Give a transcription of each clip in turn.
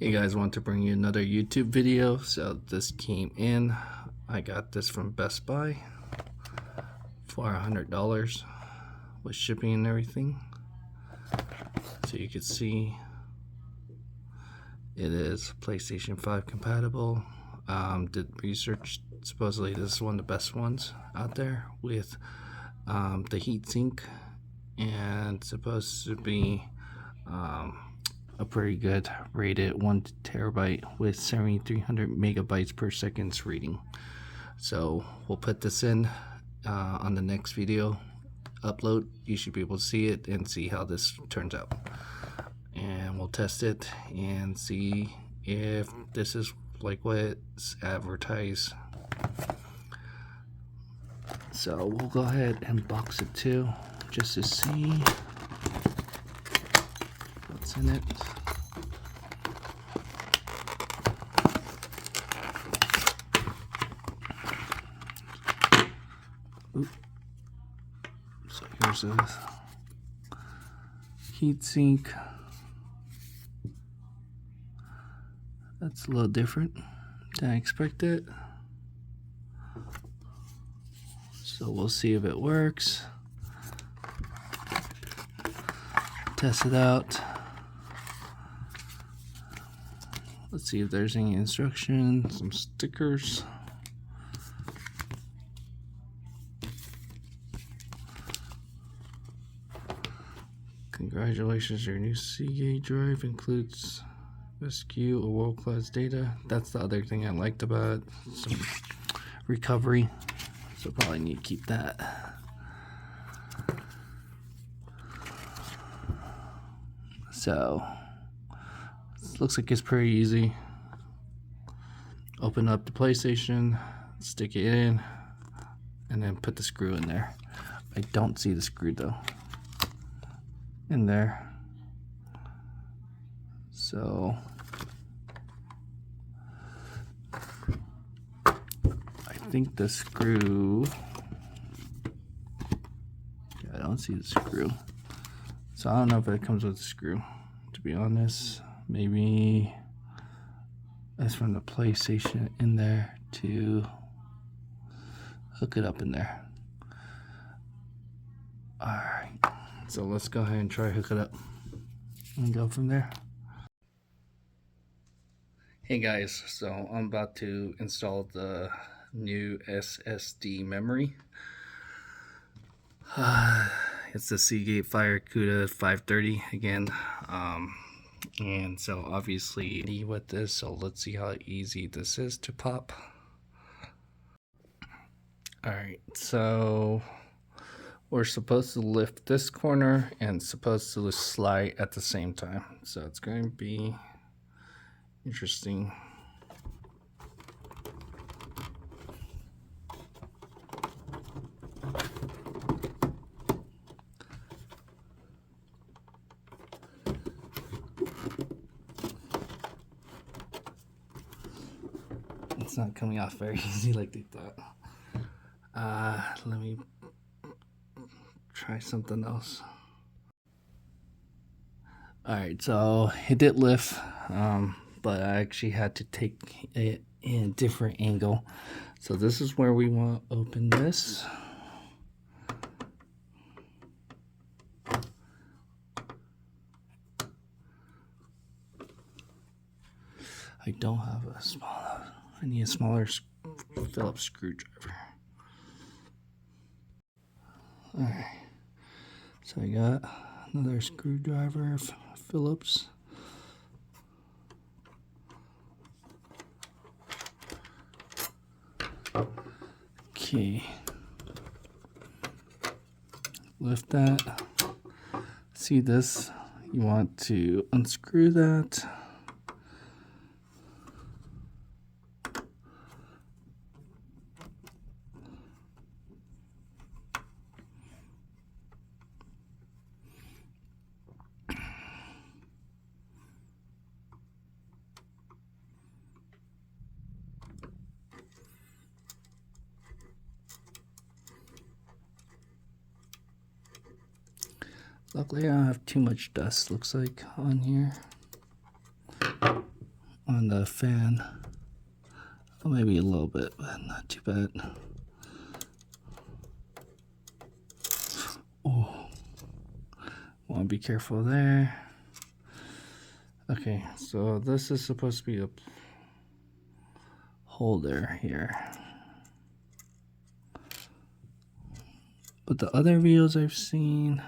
Hey guys, want to bring you another YouTube video. So this came in. I got this from Best Buy for $100 with shipping and everything. So you can see it is PlayStation 5 compatible. Did research. Supposedly this is one of the best ones out there with the heatsink, and supposed to be a pretty good rated 1 terabyte with 7300 megabytes per second reading. So we'll put this in on the next video upload. You should be able to see it and see how this turns out, and we'll test it and see if this is like what it's advertised. So we'll go ahead and box it too, just to see what's in it. Oop. So here's a heatsink. That's a little different than I expected. So we'll see if it works. Test it out. Let's see if there's any instructions, some stickers. Congratulations, your new Seagate drive includes SQ or world-class data. That's the other thing I liked about it. Some recovery. So probably need to keep that. So this looks like it's pretty easy. Open up the PlayStation, stick it in, and then put the screw in there. I don't see the screw though in there. So I think the screw, I don't see the screw. So I don't know if it comes with a screw, to be honest. Maybe that's from the PlayStation in there to hook it up in there. Alright, so let's go ahead and try hook it up and go from there. Hey guys, so I'm about to install the new SSD memory. It's the Seagate Firecuda 530 again, and so obviously with this, so let's see how easy this is to pop. Alright, so we're supposed to lift this corner and supposed to slide at the same time, so it's going to be interesting. It's not coming off very easy like they thought. Let me try something else. Alright, so it did lift, but I actually had to take it in a different angle. So this is where we want to open this. I don't have a smaller, I need a smaller Phillips screwdriver. Alright, so I got another screwdriver, Phillips. Okay, lift that. See this? You want to unscrew that. Luckily I don't have too much dust, looks like, on here. on the fan. Oh, maybe a little bit, but not too bad. Oh, want to be careful there. Okay, so this is supposed to be a holder here. But the other videos I've seen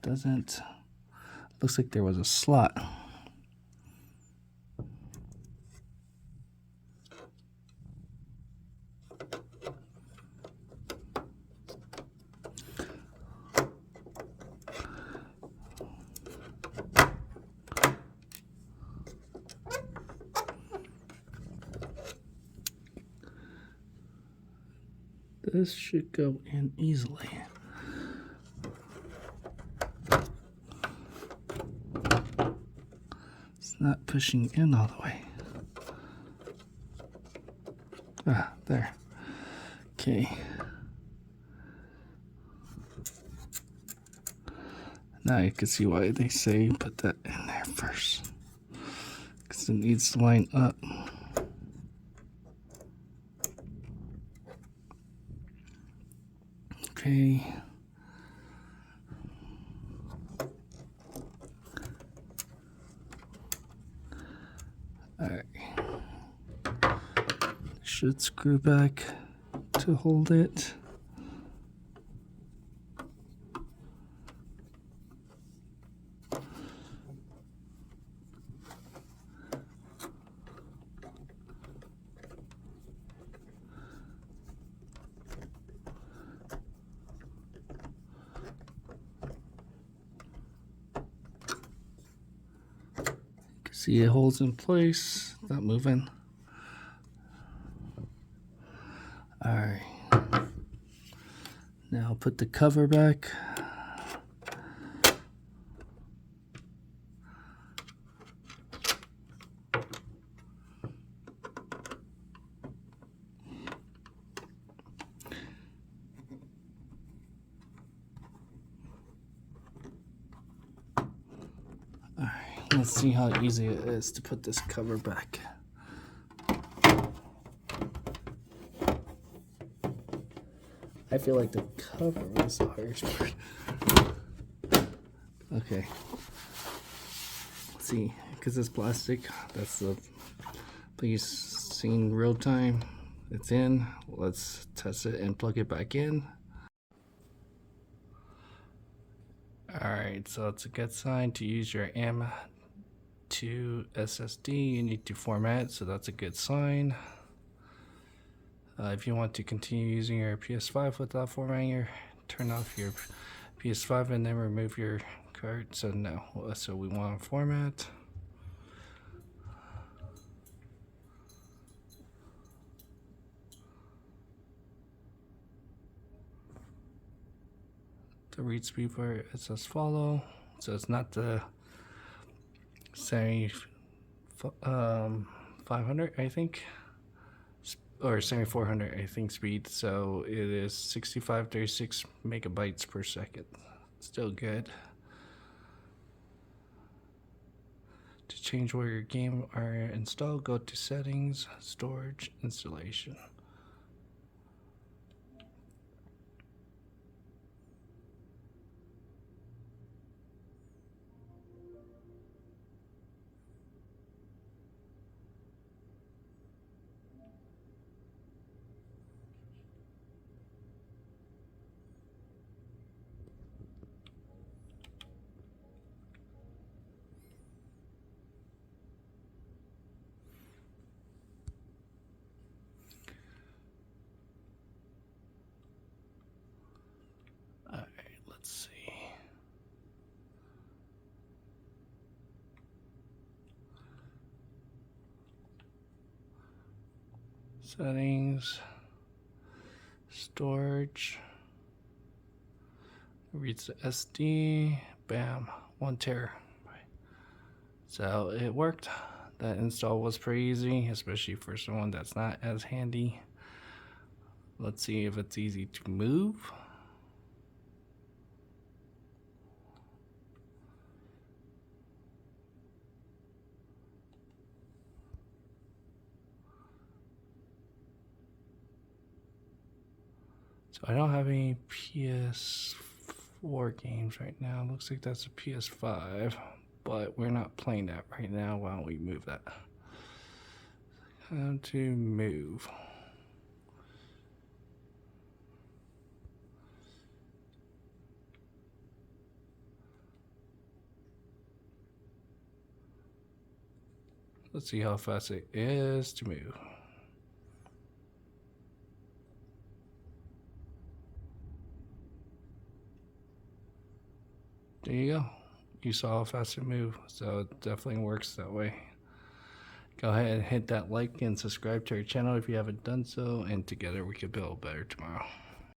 doesn't. Looks like there was a slot. This should go in easily. It's not pushing in all the way. Ah, there. Okay. Now you can see why they say put that in there first. Because it needs to line up. Okay. Alright. Should screw back to hold it. See, it holds in place, not moving. Alright. Now put the cover back. Alright, let's see how easy it is to put this cover back. I feel like the cover was the hardest part. Okay. Let's see, because it's plastic, that's the please seen real time. It's in. Let's test it and plug it back in. Alright, so it's a good sign to use your M2 SSD. You need to format, so that's a good sign. If you want to continue using your PS5 without formatting, turn off your PS5 and then remove your card. So no, so we want to format. The read speed for it says follow, so it's not the 500, I think, or 7400, I think, speed. So it is 6536 megabytes per second. Still good. To change where your game are installed, go to settings, storage, installation. Alright, let's see. Settings, storage, reads the SD, bam, 1 terabyte. So it worked. That install was pretty easy, especially for someone that's not as handy. Let's see if it's easy to move. So I don't have any PS4 games right now. Looks like that's a PS5, but we're not playing that right now. Why don't we move that? How to move? Let's see how fast it is to move. There you go. You saw how fast it moved, so it definitely works that way. Go ahead and hit that like and subscribe to our channel if you haven't done so, and together we can build better tomorrow.